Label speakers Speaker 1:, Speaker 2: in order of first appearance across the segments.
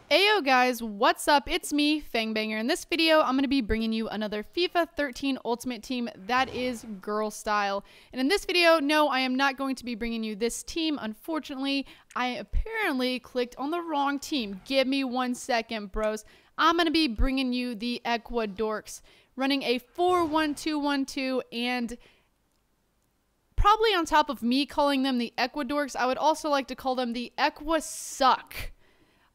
Speaker 1: Ayo guys, what's up? It's me, Fangbanger. In this video, I'm going to be bringing you another FIFA 13 Ultimate Team that is girl style. And in this video, no, I am not going to be bringing you this team. Unfortunately, I apparently clicked on the wrong team. Give me 1 second, bros. I'm going to be bringing you the Ecuadorks, running a 4-1-2-1-2, and probably on top of me calling them the Ecuadorks, I would also like to call them the Equasuck.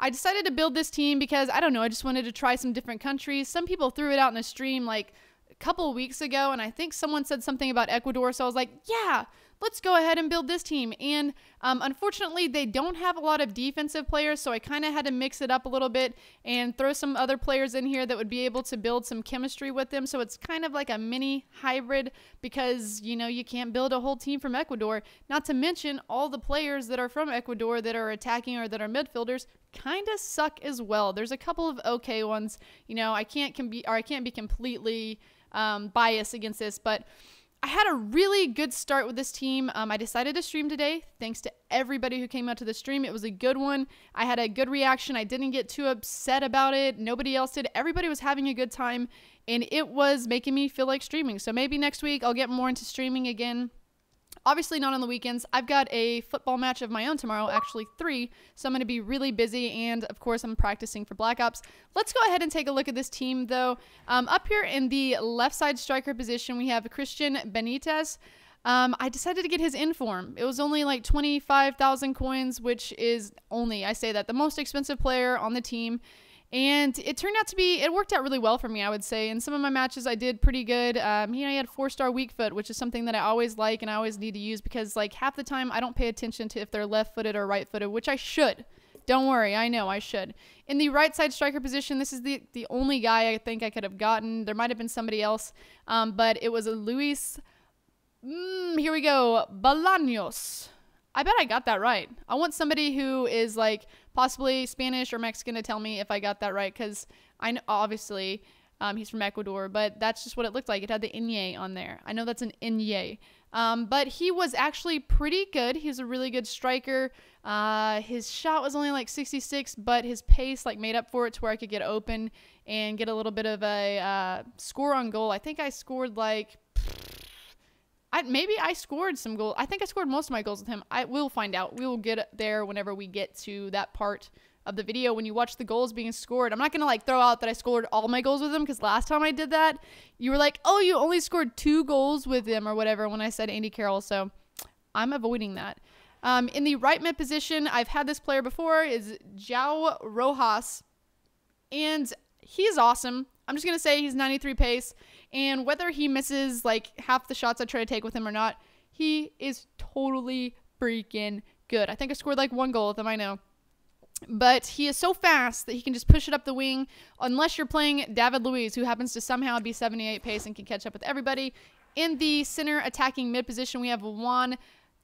Speaker 1: I decided to build this team because, I don't know, I just wanted to try some different countries. Some people threw it out in a stream like a couple of weeks ago, and I think someone said something about Ecuador, so I was like, yeah, let's go ahead and build this team. And unfortunately, they don't have a lot of defensive players, so I kind of had to mix it up a little bit and throw some other players in here that would be able to build some chemistry with them. So it's kind of like a mini hybrid because, you know, you can't build a whole team from Ecuador. Not to mention all the players that are from Ecuador that are attacking or that are midfielders kind of suck as well. There's a couple of okay ones. You know, I can't be completely biased against this, but I had a really good start with this team. I decided to stream today. Thanks to everybody who came out to the stream. It was a good one. I had a good reaction. I didn't get too upset about it. Nobody else did. Everybody was having a good time, and it was making me feel like streaming. So maybe next week I'll get more into streaming again. Obviously not on the weekends. I've got a football match of my own tomorrow, actually 3, so I'm going to be really busy, and of course I'm practicing for Black Ops. Let's go ahead and take a look at this team though. Up here in the left side striker position, we have Christian Benitez. I decided to get his inform. It was only like 25,000 coins, which is only, I say that, the most expensive player on the team. And it turned out to be, it worked out really well for me, I would say. In some of my matches, I did pretty good. He had 4-star weak foot, which is something that I always like and I always need to use because, like, half the time I don't pay attention to if they're left-footed or right-footed, which I should. Don't worry, I know I should. In the right side striker position, this is the only guy I think I could have gotten. There might have been somebody else, but it was a Luis. Here we go, Bolaños. I bet I got that right. I want somebody who is like possibly Spanish or Mexican to tell me if I got that right, because I know obviously he's from Ecuador, but that's just what it looked like. It had the Inye on there. I know that's an Inye. But he was actually pretty good. He's a really good striker. His shot was only like 66, but his pace like made up for it to where I could get open and get a little bit of a score on goal. I think I scored like... maybe I scored some goals. I think I scored most of my goals with him. I will find out. We will get there whenever we get to that part of the video when you watch the goals being scored. I'm not going to like throw out that I scored all my goals with him because last time I did that, you were like, oh, you only scored 2 goals with him or whatever when I said Andy Carroll. So I'm avoiding that. In the right mid position, I've had this player before, is João Rojas, and he's awesome. I'm just going to say he's 93 pace, and whether he misses like half the shots I try to take with him or not, he is totally freaking good. I think I scored like 1 goal with him, I know. But he is so fast that he can just push it up the wing, unless you're playing David Luiz, who happens to somehow be 78 pace and can catch up with everybody. In the center attacking mid position, we have Juan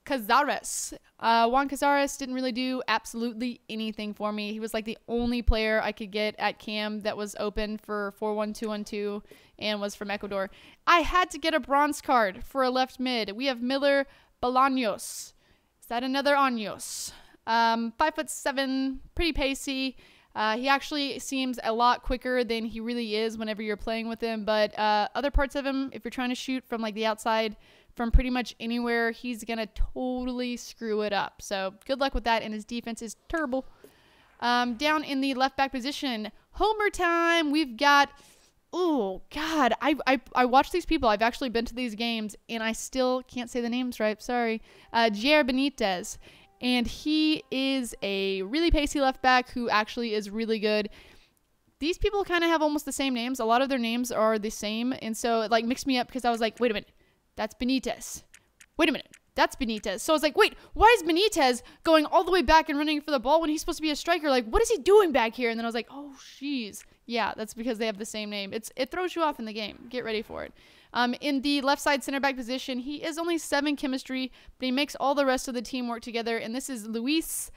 Speaker 1: Cazares. Juan Cazares didn't really do absolutely anything for me. He was like the only player I could get at cam that was open for 4-1-2-1-2 and was from Ecuador. I had to get a bronze card for a left mid. We have Miller Bolaños. Is that another Años? 5'7", pretty pacey. He actually seems a lot quicker than he really is whenever you're playing with him, but other parts of him, if you're trying to shoot from like the outside from pretty much anywhere, he's gonna totally screw it up. So good luck with that, and his defense is terrible. Down in the left back position, homer time. We've got, oh god, I watch these people. I've actually been to these games and I still can't say the names right, sorry. Jair Benitez. And he is a really pacey left back who actually is really good. These people kind of have almost the same names. A lot of their names are the same. And so it like mixed me up because I was like, wait a minute, that's Benitez. Wait a minute, that's Benitez. So I was like, wait, why is Benitez going all the way back and running for the ball when he's supposed to be a striker? Like, what is he doing back here? And then I was like, oh, jeez. Yeah, that's because they have the same name. It throws you off in the game. Get ready for it. In the left side center back position, he is only 7 chemistry, but he makes all the rest of the team work together. And this is Luis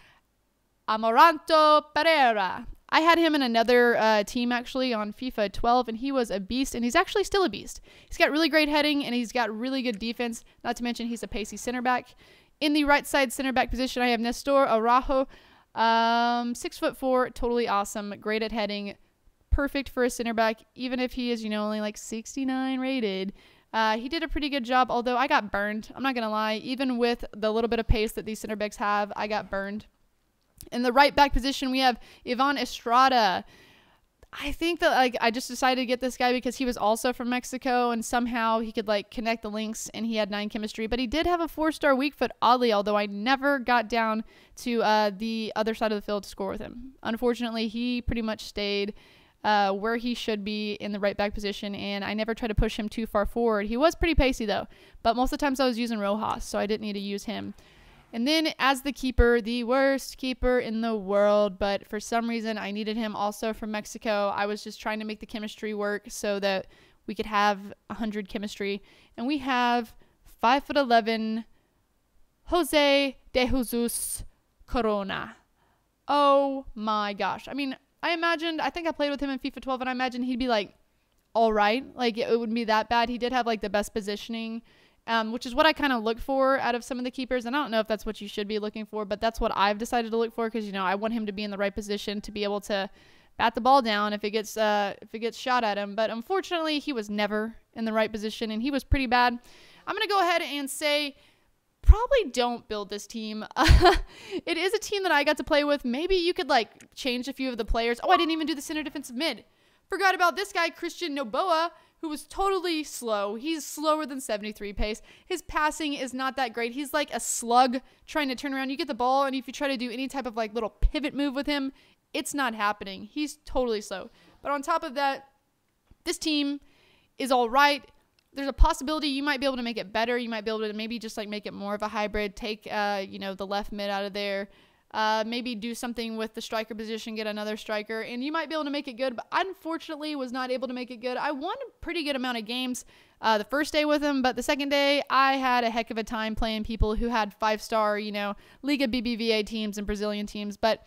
Speaker 1: Amaranto Pereira. I had him in another team actually on FIFA 12, and he was a beast, and he's actually still a beast. He's got really great heading, and he's got really good defense, not to mention he's a pacey center back. In the right side center back position, I have Nestor Araujo. 6'4", totally awesome, great at heading, perfect for a center back, even if he is, you know, only like 69 rated. He did a pretty good job, although I got burned. I'm not going to lie. Even with the little bit of pace that these center backs have, I got burned. In the right back position, we have Ivan Estrada. I think that, like, I just decided to get this guy because he was also from Mexico, and somehow he could, like, connect the links, and he had 9 chemistry. But he did have a 4-star weak foot, oddly, although I never got down to the other side of the field to score with him. Unfortunately, he pretty much stayed where he should be in the right back position, and I never tried to push him too far forward. He was pretty pacey, though, but most of the times I was using Rojas, so I didn't need to use him. And then as the keeper, the worst keeper in the world, but for some reason I needed him also from Mexico. I was just trying to make the chemistry work so that we could have 100 chemistry. And we have 5'11", Jose de Jesus Corona. Oh my gosh. I mean, I think I played with him in FIFA 12, and I imagined he'd be like, all right. Like, it wouldn't be that bad. He did have like the best positioning, which is what I kind of look for out of some of the keepers. And I don't know if that's what you should be looking for, but that's what I've decided to look for, because, you know, I want him to be in the right position to be able to bat the ball down if it gets shot at him. But unfortunately, he was never in the right position, and he was pretty bad. I'm going to go ahead and say probably don't build this team. It is a team that I got to play with. Maybe you could, like, change a few of the players. Oh, I didn't even do the center defensive mid. Forgot about this guy, Christian Noboa, who was totally slow. He's slower than 73 pace. His passing is not that great. He's like a slug trying to turn around. You get the ball, and if you try to do any type of like little pivot move with him, it's not happening. He's totally slow. But on top of that, this team is all right. There's a possibility you might be able to make it better. You might be able to maybe just like make it more of a hybrid. Take, you know, the left mid out of there. Maybe do something with the striker position, get another striker, and you might be able to make it good, but unfortunately was not able to make it good. I won a pretty good amount of games the first day with him, but the second day I had a heck of a time playing people who had 5-star, you know, Liga BBVA teams and Brazilian teams. But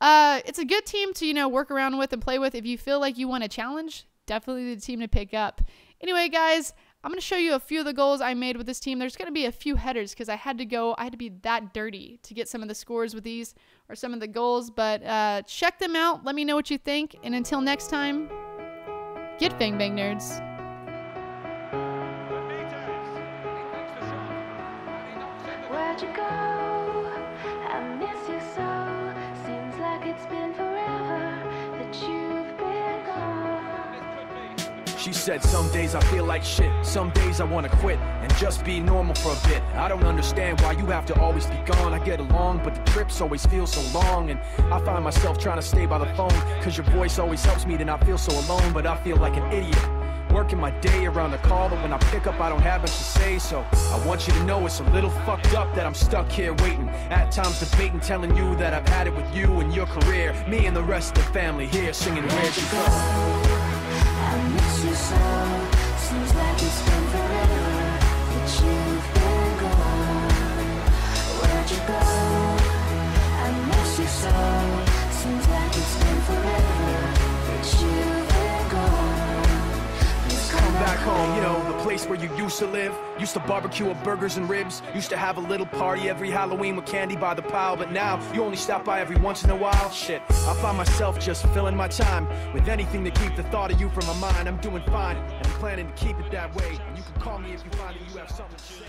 Speaker 1: it's a good team to, you know, work around with and play with. If you feel like you want a challenge, definitely the team to pick up. Anyway, guys, I'm going to show you a few of the goals I made with this team. There's going to be a few headers because I had to be that dirty to get some of the scores with these or some of the goals. But check them out. Let me know what you think. And until next time, get Fang Bang Nerds.
Speaker 2: Where'd you go? I miss you so. Seems like it's been forever that you've been gone.
Speaker 3: She said some days I feel like shit, some days I wanna quit and just be normal for a bit. I don't understand why you have to always be gone. I get along, but the trips always feel so long, and I find myself trying to stay by the phone, cause your voice always helps me to not feel so alone. But I feel like an idiot, working my day around the call, but when I pick up I don't have much to say. So I want you to know it's a little fucked up that I'm stuck here waiting, at times debating, telling you that I've had it with you and your career, me and the rest of the family here singing Where'd You Go?
Speaker 2: I miss you so. Seems like it's been forever that you've been gone. Where'd you go? I miss you so. Seems like it's been forever that you've been gone. Please come
Speaker 3: Back home, you know, the place where you used to live. Used to barbecue with burgers and ribs. Used to have a little party every Halloween with candy by the pile. But now, you only stop by every once in a while. Shit, I find myself just filling my time with anything to keep the thought of you from my mind. I'm doing fine, and I'm planning to keep it that way. And you can call me if you find that you have something to say.